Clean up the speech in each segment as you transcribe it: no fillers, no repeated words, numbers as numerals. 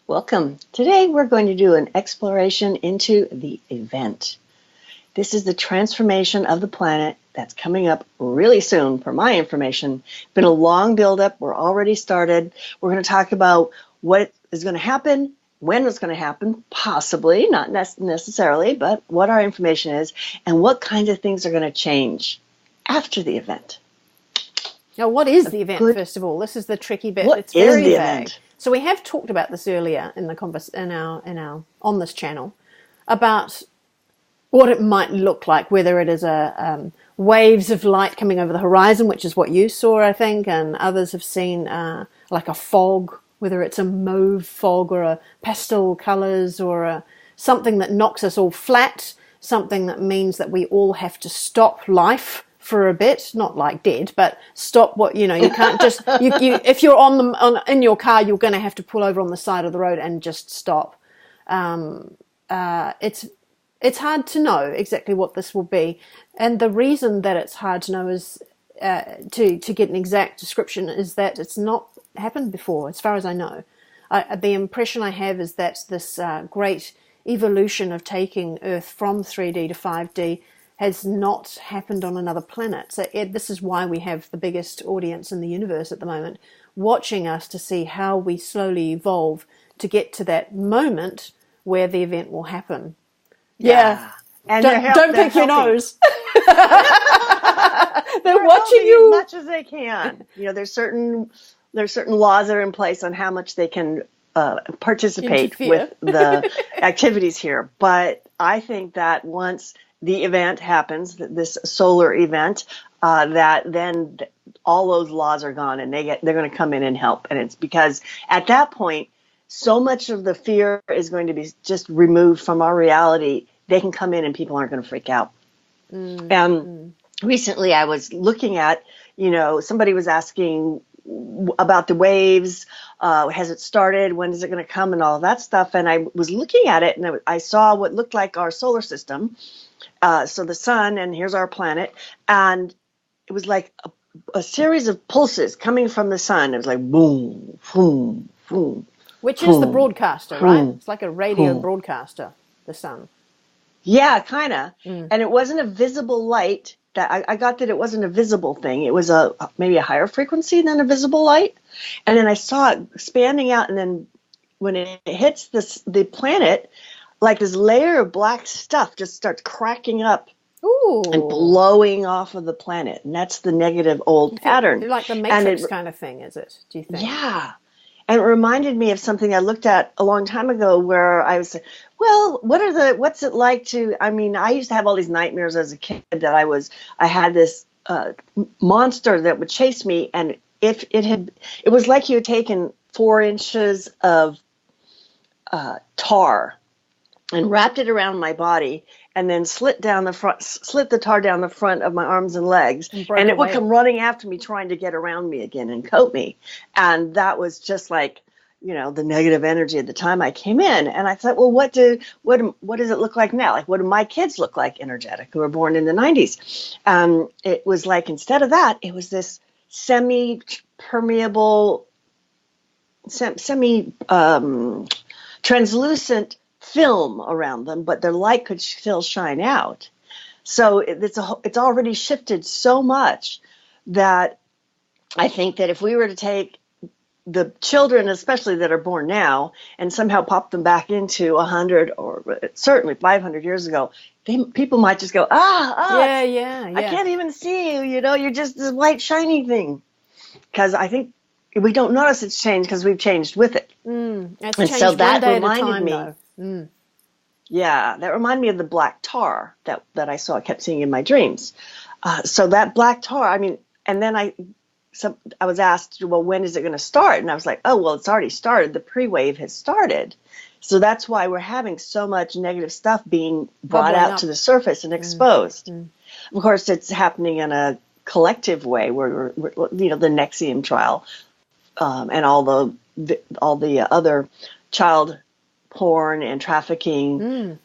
Welcome. Today we're going to do an exploration into the event. This is the transformation of the planet that's coming up really soon, for my information. Been a long build-up. We're already started. We're going to talk about what is going to happen, when it's going to happen, possibly, not necessarily, but what our information is, and what kinds of things are going to change after the event. Now, what is the event, first of all? This is the tricky bit. What it's very is the vague. event? So we have talked about this earlier in the on this channel about what it might look like, whether it is waves of light coming over the horizon, which is what you saw, I think, and others have seen like a fog, whether it's a mauve fog or a pastel colors or something that knocks us all flat, something that means that we all have to stop life for a bit, not like dead, but stop you can't just, if you're in your car, you're going to have to pull over on the side of the road and just stop. It's hard to know exactly what this will be. And the reason that it's hard to know is, to get an exact description, is that it's not happened before, as far as I know. The impression I have is that this great evolution of taking Earth from 3D to 5D has not happened on another planet. So this is why we have the biggest audience in the universe at the moment, watching us to see how we slowly evolve to get to that moment where the event will happen. Yeah. And don't pick your nose. They're watching you as much as they can. There's certain laws that are in place on how much they can participate with the activities here. But I think that once the event happens, this solar event, that then all those laws are gone and they're going to come in and help. And it's because at that point, so much of the fear is going to be just removed from our reality. They can come in and people aren't going to freak out. And recently I was looking at, somebody was asking about the waves. Has it started? When is it going to come? And all of that stuff. And I was looking at it and I saw what looked like our solar system. So the sun, and here's our planet. And it was like a series of pulses coming from the sun. It was like boom, boom, boom. Which is the broadcaster, right? It's like a radio broadcaster, the sun. Yeah, kind of. And it wasn't a visible light. That I got that it wasn't a visible thing. It was maybe a higher frequency than a visible light. And then I saw it expanding out. And then when it hits the planet, like this layer of black stuff just starts cracking up. Ooh. And blowing off of the planet. And that's the negative old pattern. Like the Matrix kind of thing, is it? Do you think? Yeah. And it reminded me of something I looked at a long time ago where I was, well, what's it like to, I used to have all these nightmares as a kid that I had this monster that would chase me. And it was like you had taken 4 inches of tar and wrapped it around my body and then slit the tar down the front of my arms and legs. And it would come running after me, trying to get around me again and coat me. And that was just like, the negative energy at the time I came in. And I thought, well, what does it look like now? Like, what do my kids look like energetic who were born in the 90s? It was like, instead of that, it was this semi-permeable, translucent film around them, but their light could still shine out. So it's already shifted so much that I think that if we were to take the children, especially that are born now, and somehow pop them back into 100 or certainly 500 years ago, people might just go, yeah. I can't even see you, you're just this white shiny thing. Because I think we don't notice it's changed because we've changed with it. It's and changed so that one day reminded at a time, me. though. Yeah, that reminded me of the black tar that I kept seeing in my dreams. So that black tar, and then I was asked, well, when is it going to start? And I was like, oh, well, it's already started. The pre-wave has started. So that's why we're having so much negative stuff being brought out to the surface and exposed. Of course, it's happening in a collective way where the Nexium trial and all the other child porn and trafficking.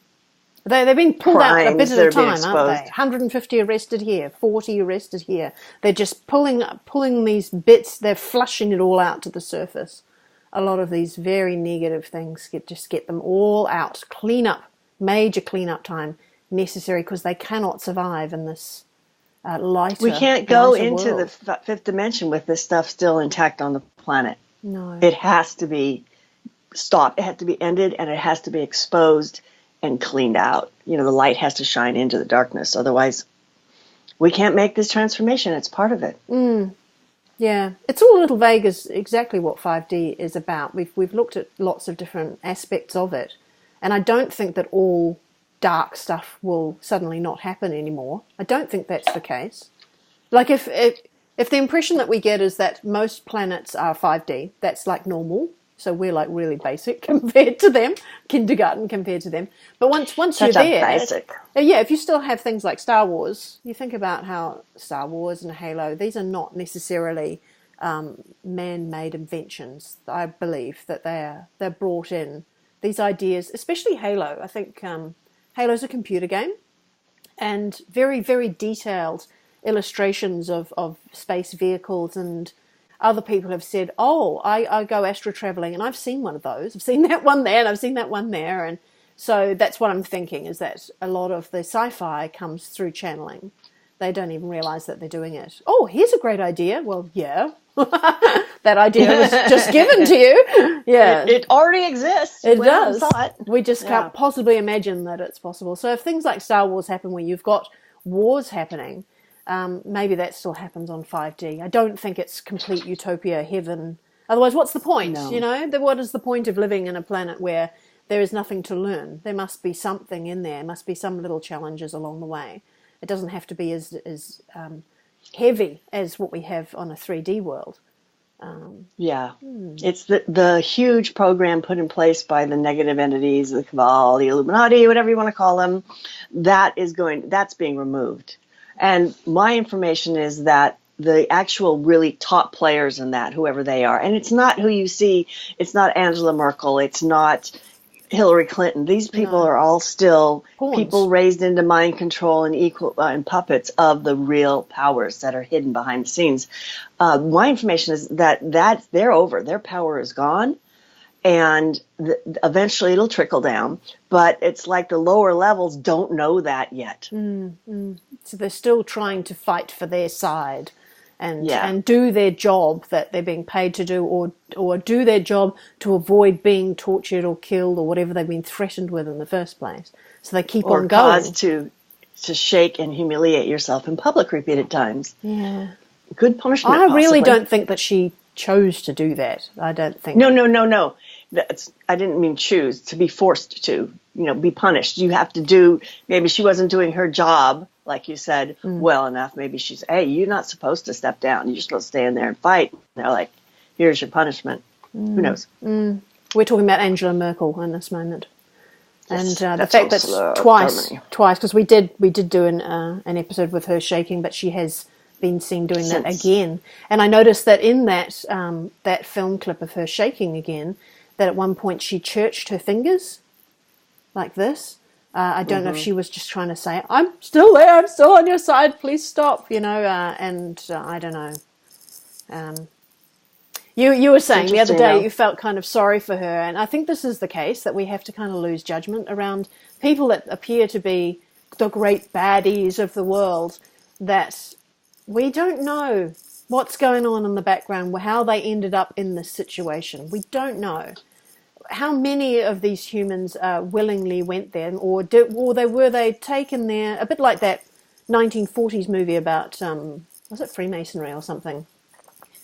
They've been pulled out a bit at a time, aren't they? 150 arrested here, 40 arrested here. They're just pulling these bits, they're flushing it all out to the surface a lot of these very negative things, get them all out. Major cleanup time necessary, because they cannot survive in this lighter. We can't go into world. the fifth dimension with this stuff still intact on the planet. No. It has to be stopped. It has to be ended, and it has to be exposed and cleaned out. The light has to shine into the darkness. Otherwise, we can't make this transformation. It's part of it. Yeah, it's all a little vague as exactly what 5D is about. We've looked at lots of different aspects of it, and I don't think that all dark stuff will suddenly not happen anymore. I don't think that's the case. Like if the impression that we get is that most planets are 5D, that's like normal. So we're like really basic compared to them, kindergarten compared to them. But once you're there, basic. Yeah, if you still have things like Star Wars, you think about how Star Wars and Halo, these are not necessarily man-made inventions. I believe that they're brought in, these ideas, especially Halo. I think Halo's a computer game, and very, very detailed illustrations of space vehicles, and other people have said, I go astro traveling, and I've seen one of those. I've seen that one there, and I've seen that one there. And so that's what I'm thinking, is that a lot of the sci-fi comes through channeling. They don't even realize that they're doing it. Oh, here's a great idea. Well, yeah. That idea was just given to you. Yeah. It already exists. It does. We just Yeah. can't possibly imagine that it's possible. So if things like Star Wars happen where you've got wars happening, maybe that still happens on 5D. I don't think it's complete utopia heaven. Otherwise, what's the point? No. What is the point of living in a planet where there is nothing to learn? There must be something in there. There must be some little challenges along the way. It doesn't have to be as heavy as what we have on a 3D world. It's the huge program put in place by the negative entities, the cabal, the Illuminati, whatever you want to call them. That's being removed. And my information is that the actual really top players in that, whoever they are, and it's not who you see, it's not Angela Merkel, it's not Hillary Clinton. These people are all still Pawns. People raised into mind control and puppets of the real powers that are hidden behind the scenes. My information is that they're over. Their power is gone, and eventually it'll trickle down. But it's like the lower levels don't know that yet. So they're still trying to fight for their side and do their job that they're being paid to do, or do their job to avoid being tortured or killed or whatever they've been threatened with in the first place. So they keep on going. Or cause to shake and humiliate yourself in public repeated times. Yeah. Good punishment. I really don't think that she chose to do that. I don't think. No. I didn't mean choose, to be forced to, be punished. You have to do, maybe she wasn't doing her job, like you said, well enough. Maybe she's, hey, you're not supposed to step down. You're supposed to stay in there and fight. And they're like, here's your punishment. Who knows? We're talking about Angela Merkel in this moment. Yes, And the fact that's twice, because we did do an episode with her shaking, but she has been seen doing that again. And I noticed that in that film clip of her shaking again, that at one point she churched her fingers like this. I don't know if she was just trying to say, I'm still there, I'm still on your side, please stop, and I don't know. You were saying the other day you felt kind of sorry for her, and I think this is the case, that we have to kind of lose judgment around people that appear to be the great baddies of the world, that we don't know what's going on in the background, how they ended up in this situation. We don't know how many of these humans willingly went there, or were they taken there, a bit like that 1940s movie about, was it Freemasonry or something?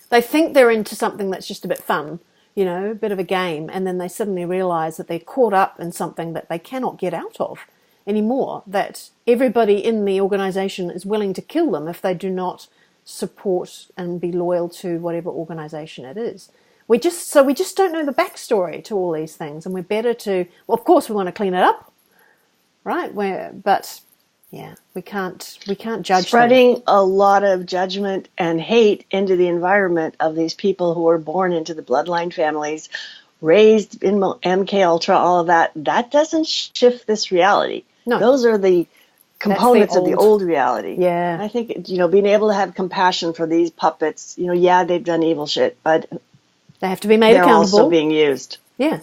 They think they're into something that's just a bit fun, a bit of a game, and then they suddenly realise that they're caught up in something that they cannot get out of anymore, that everybody in the organisation is willing to kill them if they do not support and be loyal to whatever organisation it is. We just don't know the backstory to all these things, and we're better to, well, of course we want to clean it up, right? We can't judge Spreading them. a lot of judgment and hate into the environment of these people who are born into the bloodline families, raised in MK Ultra, all of that doesn't shift this reality. No. Those are the components of the old reality. Yeah. I think, being able to have compassion for these puppets, they've done evil shit, but They have to be made they're accountable. also being used. Yeah.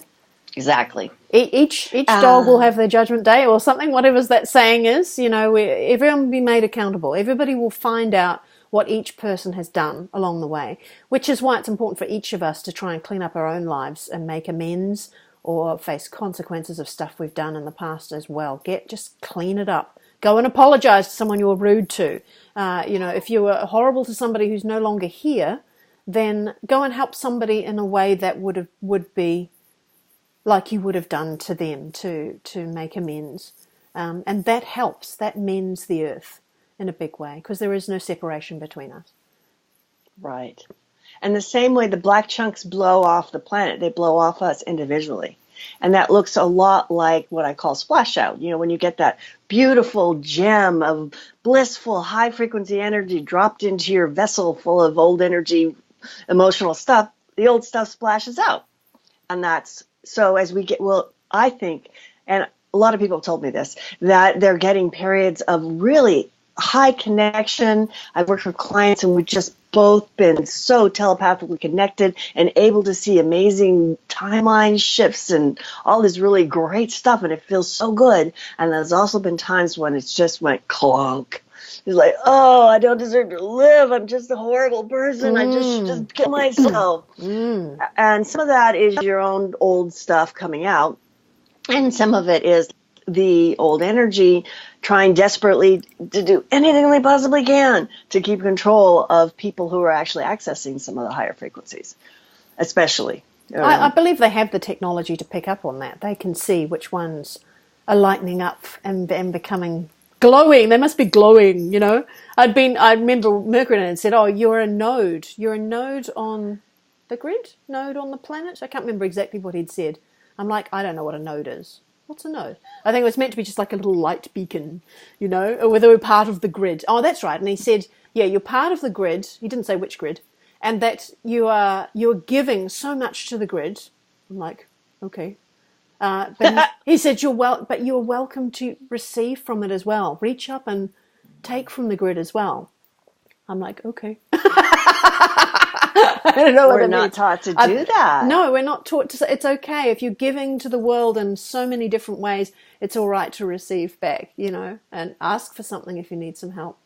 Exactly. Each dog will have their judgment day or something, whatever that saying is. Everyone will be made accountable. Everybody will find out what each person has done along the way, which is why it's important for each of us to try and clean up our own lives and make amends or face consequences of stuff we've done in the past as well. Just clean it up. Go and apologize to someone you were rude to. If you were horrible to somebody who's no longer here, then go and help somebody in a way that would be like you would have done to them to make amends. And that helps. That mends the earth in a big way because there is no separation between us. Right. And the same way the black chunks blow off the planet, they blow off us individually. And that looks a lot like what I call splash out. When you get that beautiful gem of blissful high frequency energy dropped into your vessel full of old energy, emotional stuff, the old stuff splashes out. And that's so as we get, I think, and a lot of people have told me this, that they're getting periods of really high connection. I've worked with clients and we've just both been so telepathically connected and able to see amazing timeline shifts and all this really great stuff, and it feels so good. And there's also been times when it's just went clunk. It's like, oh, I don't deserve to live. I'm just a horrible person. I just kill myself. And some of that is your own old stuff coming out. And some of it is the old energy trying desperately to do anything they possibly can to keep control of people who are actually accessing some of the higher frequencies, especially. I believe they have the technology to pick up on that. They can see which ones are lightening up and becoming glowing. They must be glowing, I remember Merkel had said, oh, you're a node. You're a node on the grid, node on the planet. I can't remember exactly what he'd said. I'm like, I don't know what a node is. What's a node? I think it was meant to be just like a little light beacon, or whether we're part of the grid. Oh, that's right. And he said, yeah, you're part of the grid. He didn't say which grid. And that you're giving so much to the grid. I'm like, okay. But he said, but you're welcome to receive from it as well. Reach up and take from the grid as well. I'm like, okay. I don't know what it means. We're not taught to do that. No, we're not taught to say it's okay. If you're giving to the world in so many different ways, it's all right to receive back, and ask for something if you need some help.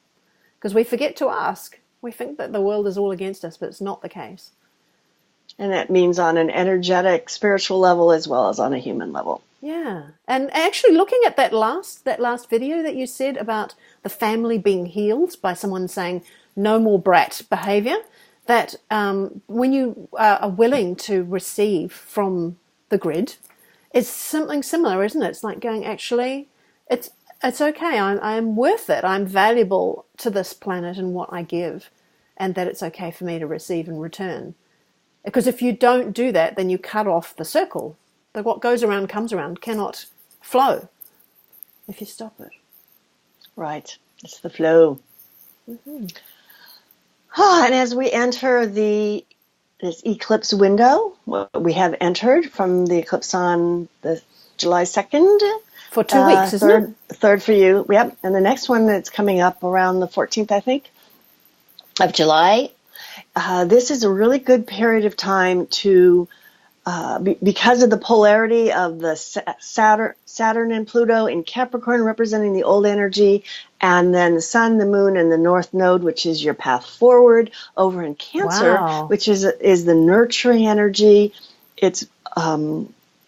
Because we forget to ask. We think that the world is all against us, but it's not the case. And that means on an energetic, spiritual level as well as on a human level. Yeah. And actually looking at that last video that you said about the family being healed by someone saying no more brat behavior, that when you are willing to receive from the grid, it's something similar, isn't it? It's like going, actually, it's okay. I'm worth it. I'm valuable to this planet and what I give, and that it's okay for me to receive and return. Because if you don't do that, then you cut off the circle. That what goes around comes around cannot flow if you stop it. Right. It's the flow. Mm-hmm. And as we enter this eclipse window, we have entered from the eclipse on the July 2nd. For 2 weeks, isn't it? Third for you, yep. And the next one that's coming up around the 14th, I think, of July. This is a really good period of time to, because of the polarity of the Saturn and Pluto in Capricorn representing the old energy, and then the Sun, the Moon, and the North Node, which is your path forward, over in Cancer, which is the nurturing energy. It's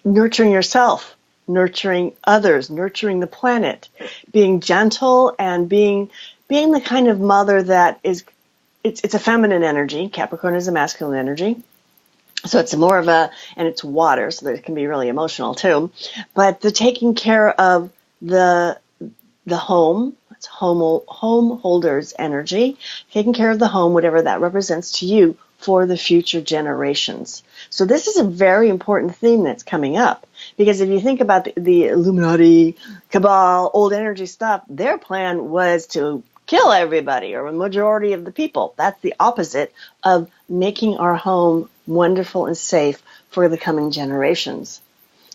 nurturing yourself, nurturing others, nurturing the planet, being gentle, and being the kind of mother that is. It's a feminine energy. Capricorn is a masculine energy. So it's more of and it's water, so that it can be really emotional too. But the taking care of the home, it's home holders energy, taking care of the home, whatever that represents to you, for the future generations. So this is a very important theme that's coming up. Because if you think about the Illuminati, Cabal, old energy stuff, their plan was to kill everybody or a majority of the people. That's the opposite of making our home wonderful and safe for the coming generations.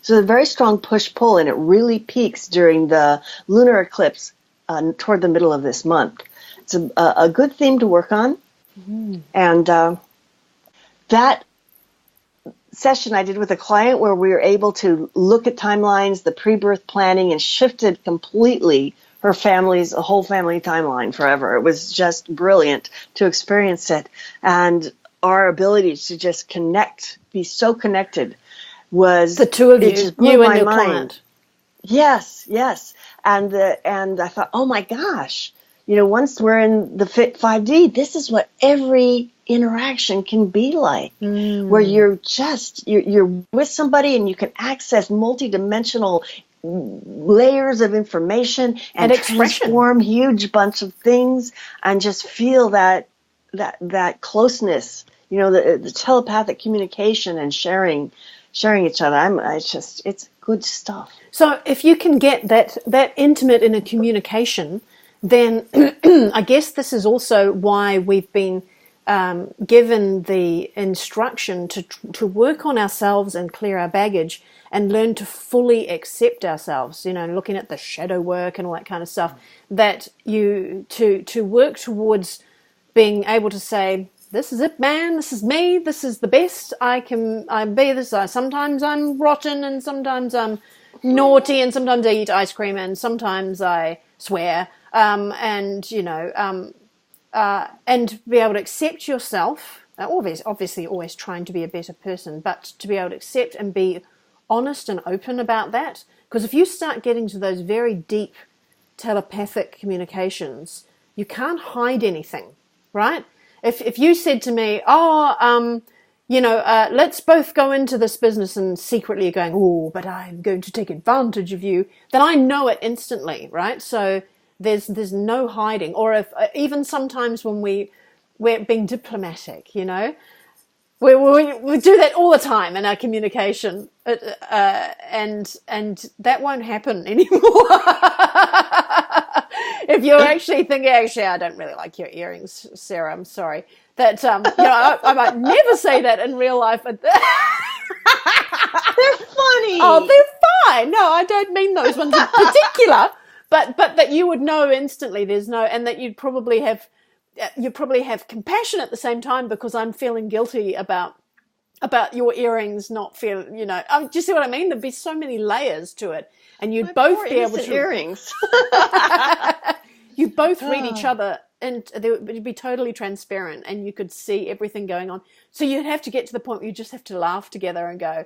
So a very strong push-pull, and it really peaks during the lunar eclipse toward the middle of this month. It's a good theme to work on. Mm-hmm. And that session I did with a client where we were able to look at timelines, the pre-birth planning, and shifted completely her family's, a whole family timeline forever. It was just brilliant to experience it. And our ability to just connect, be so connected, was the two of it you, just blew you and my your mind. client. Yes, yes. And I thought, oh my gosh, once we're in the Fit 5D, this is what every interaction can be like, where you're with somebody and you can access multidimensional layers of information and transform huge bunch of things and just feel that closeness, the telepathic communication and sharing each other. It's good stuff. So if you can get that intimate in a communication, then I guess this is also why we've been given the instruction to work on ourselves and clear our baggage and learn to fully accept ourselves, looking at the shadow work and all that kind of stuff, that to work towards being able to say, this is it, man, this is me, this is the best I be. This. Sometimes I'm rotten and sometimes I'm naughty and sometimes I eat ice cream and sometimes I swear, and be able to accept yourself, obviously always trying to be a better person, but to be able to accept and be honest and open about that. Because if you start getting to those very deep telepathic communications, you can't hide anything, right? If you said to me, let's both go into this business, and secretly you're going, oh, but I'm going to take advantage of you, then I know it instantly, right? So there's no hiding. Or if even sometimes when we're being diplomatic, we do that all the time in our communication, and that won't happen anymore. If you're actually thinking, I don't really like your earrings, Sarah, I'm sorry. That, I might never say that in real life. But they're funny. Oh, they're fine. No, I don't mean those ones in particular. But that you would know instantly and that you'd probably have compassion at the same time, because I'm feeling guilty about your earrings not feeling, do you see what I mean? There'd be so many layers to it, and you'd both be able to earrings. You both read each other, and it would be totally transparent, and you could see everything going on. So you'd have to get to the point where you just have to laugh together and go,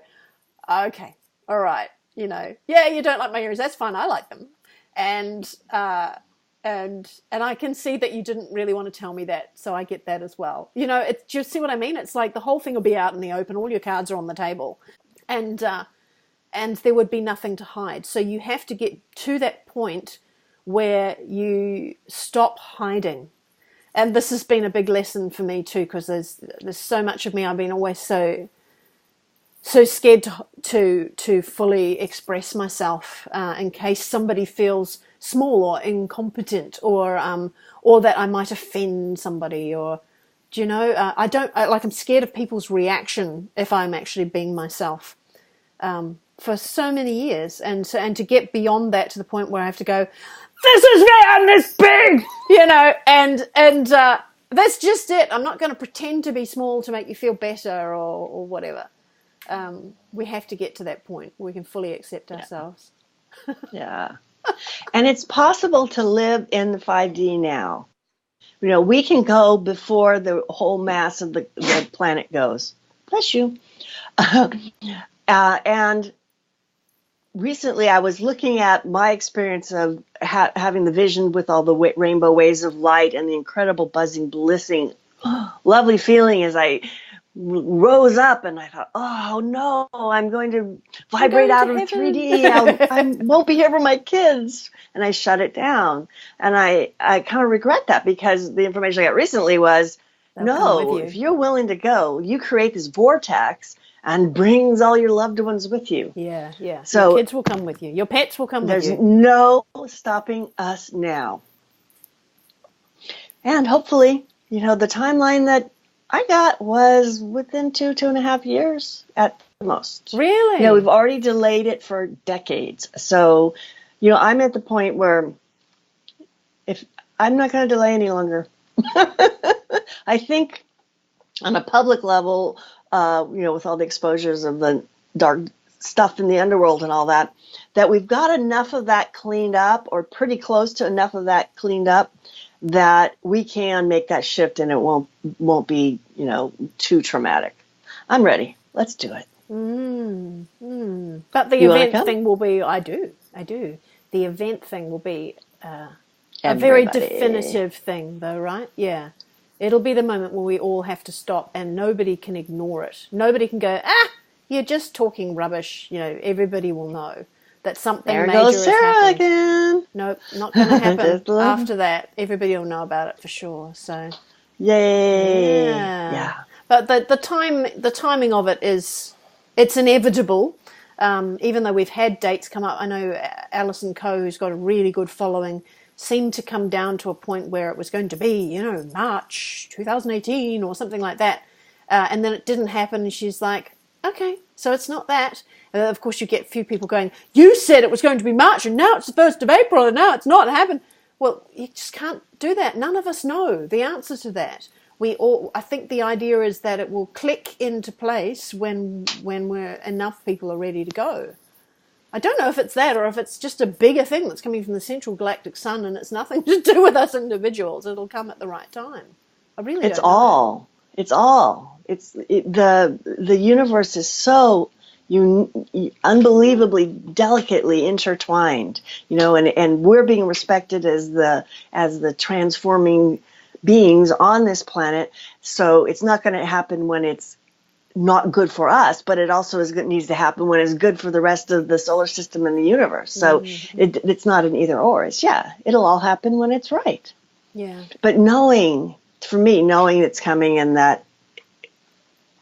okay, all right, yeah, you don't like my earrings, that's fine, I like them, and I can see that you didn't really want to tell me that, so I get that as well. Do you see what I mean? It's like the whole thing will be out in the open, all your cards are on the table, and there would be nothing to hide. So you have to get to that point where you stop hiding. And this has been a big lesson for me too, because there's so much of me, I've been always so scared to fully express myself, in case somebody feels small or incompetent, or that I might offend somebody, or I'm scared of people's reaction if I'm actually being myself, for so many years, and to get beyond that to the point where I have to go, this is me, I'm this big, and that's just it. I'm not going to pretend to be small to make you feel better or whatever. We have to get to that point where we can fully accept ourselves. Yeah. And it's possible to live in the 5D now. We can go before the whole mass of the planet goes. Bless you. And recently I was looking at my experience of having the vision with all the rainbow waves of light and the incredible buzzing, blissing, lovely feeling as I rose up, and I thought, oh no, I'm going to vibrate out of 3D. I won't be here for my kids. And I shut it down. And I kind of regret that, because the information I got recently was, no, if you're willing to go, you create this vortex and brings all your loved ones with you. Yeah, yeah. So your kids will come with you. Your pets will come with you. There's no stopping us now. And hopefully, the timeline that I got was within 2.5 years at the most. Really? We've already delayed it for decades. So, I'm at the point where if I'm not going to delay any longer. I think on a public level, with all the exposures of the dark stuff in the underworld and all that, that we've got enough of that cleaned up, or pretty close to enough of that cleaned up, that we can make that shift and it won't be, too traumatic. I'm ready. Let's do it. But the event thing will be, I do. The event thing will be a very definitive thing, though, right? Yeah. It'll be the moment where we all have to stop and nobody can ignore it. Nobody can go, you're just talking rubbish. Everybody will know that something major has happened. Again. Nope, not going to happen. After that, everybody will know about it for sure. So, yay! Yeah. But the timing of it it's inevitable. Even though we've had dates come up, I know Alison Coe, who's got a really good following, seemed to come down to a point where it was going to be, March 2018 or something like that, and then it didn't happen. And she's like, okay, so it's not that. Of course, you get a few people going, you said it was going to be March, and now it's the 1st of April, and now it's not happened. Well, you just can't do that. None of us know the answer to that. I think the idea is that it will click into place when enough people are ready to go. I don't know if it's that or if it's just a bigger thing that's coming from the central galactic sun and it's nothing to do with us individuals. It'll come at the right time. I really don't know. It's all. The universe is so unbelievably delicately intertwined, and we're being respected as the transforming beings on this planet. So it's not going to happen when it's not good for us, but it also needs to happen when it's good for the rest of the solar system and the universe. So it's not an either or. It'll all happen when it's right. Yeah. But knowing it's coming and that,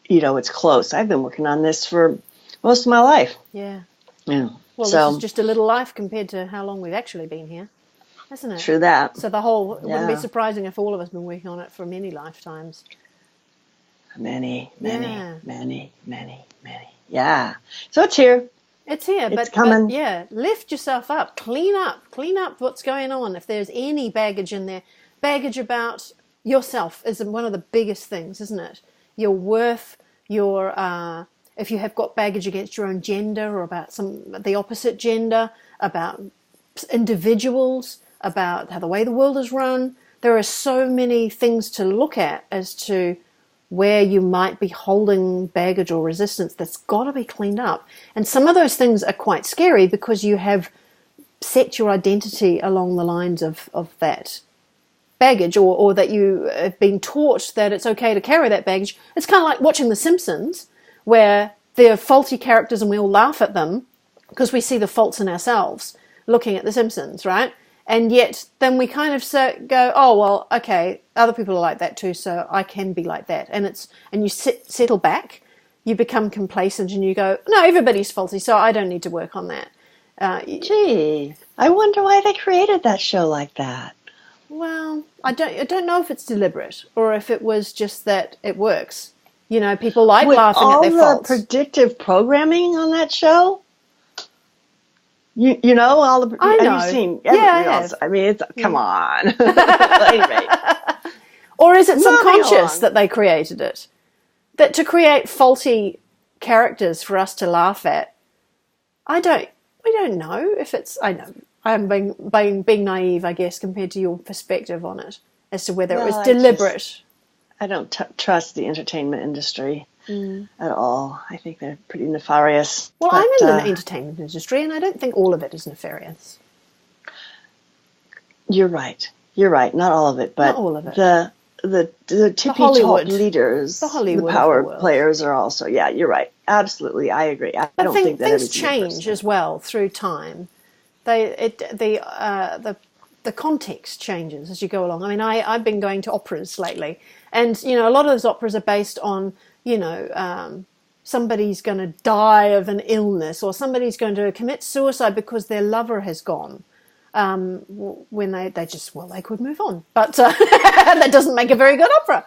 it's close. I've been working on this for most of my life. Yeah. Yeah. Well, this is just a little life compared to how long we've actually been here, isn't it? True that. So it wouldn't be surprising if all of us have been working on it for many lifetimes. Many. Yeah. So it's here. It's here, it's coming. But lift yourself up, clean up what's going on. If there's any baggage in there, baggage about yourself is one of the biggest things, isn't it? Your worth, if you have got baggage against your own gender or about the opposite gender, about individuals, about how the way the world is run, there are so many things to look at as to where you might be holding baggage or resistance that's got to be cleaned up. And some of those things are quite scary because you have set your identity along the lines of that baggage, or that you have been taught that it's okay to carry that baggage. It's kind of like watching The Simpsons, where they're faulty characters and we all laugh at them because we see the faults in ourselves looking at The Simpsons, right? And yet then we kind of go, oh, well, okay, other people are like that too, so I can be like that. And you settle back, you become complacent, and you go, no, everybody's faulty, so I don't need to work on that. Gee, I wonder why they created that show like that. Well, I don't know if it's deliberate or if it was just that it works. People like laughing at their faults. All the predictive programming on that show. You know all the. I know. Have you seen? Yeah, I have. I mean, come on. At any rate. Or is it subconscious that they created it? That to create faulty characters for us to laugh at? We don't know if it's. I know I'm being naive, I guess, compared to your perspective on it as to whether it was deliberate. I don't trust the entertainment industry at all. I think they're pretty nefarious. Well, I'm in the entertainment industry, and I don't think all of it is nefarious. You're right. Not all of it, but not all of it. The tippy top leaders, the power players are also. Yeah, you're right. Absolutely, I agree. I don't think that things change as well through time. The context changes as you go along. I mean, I've been going to operas lately, and a lot of those operas are based on somebody's going to die of an illness, or somebody's going to commit suicide because their lover has gone. When they could move on, but that doesn't make a very good opera.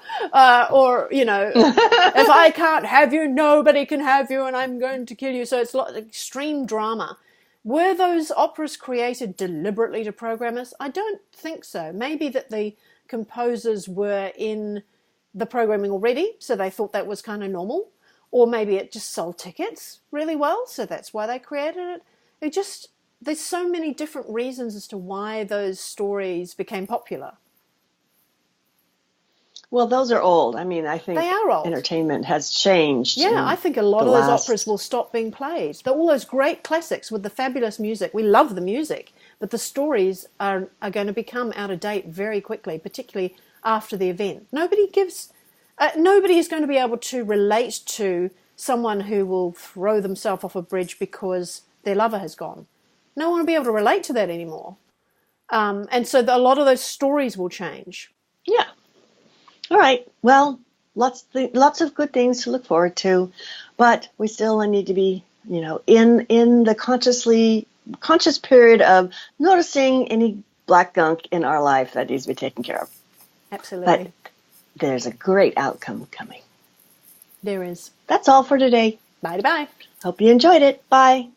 Or if I can't have you, nobody can have you, and I'm going to kill you. So it's a lot of extreme drama. Were those operas created deliberately to program us? I don't think so. Maybe that the composers were in the programming already, so they thought that was kind of normal. or maybe it just sold tickets really well, so that's why they created it. There's so many different reasons as to why those stories became popular. Well, those are old. I mean, I think they are old. Entertainment has changed. Yeah, I think a lot of those operas will stop being played. All those great classics with the fabulous music. We love the music, but the stories are going to become out of date very quickly, particularly after the event. Nobody is going to be able to relate to someone who will throw themselves off a bridge because their lover has gone. No one will be able to relate to that anymore. And so a lot of those stories will change. Yeah. All right. Well, lots of good things to look forward to, but we still need to be, in the conscious period of noticing any black gunk in our life that needs to be taken care of. Absolutely. But there's a great outcome coming. There is. That's all for today. Bye-bye. Hope you enjoyed it. Bye.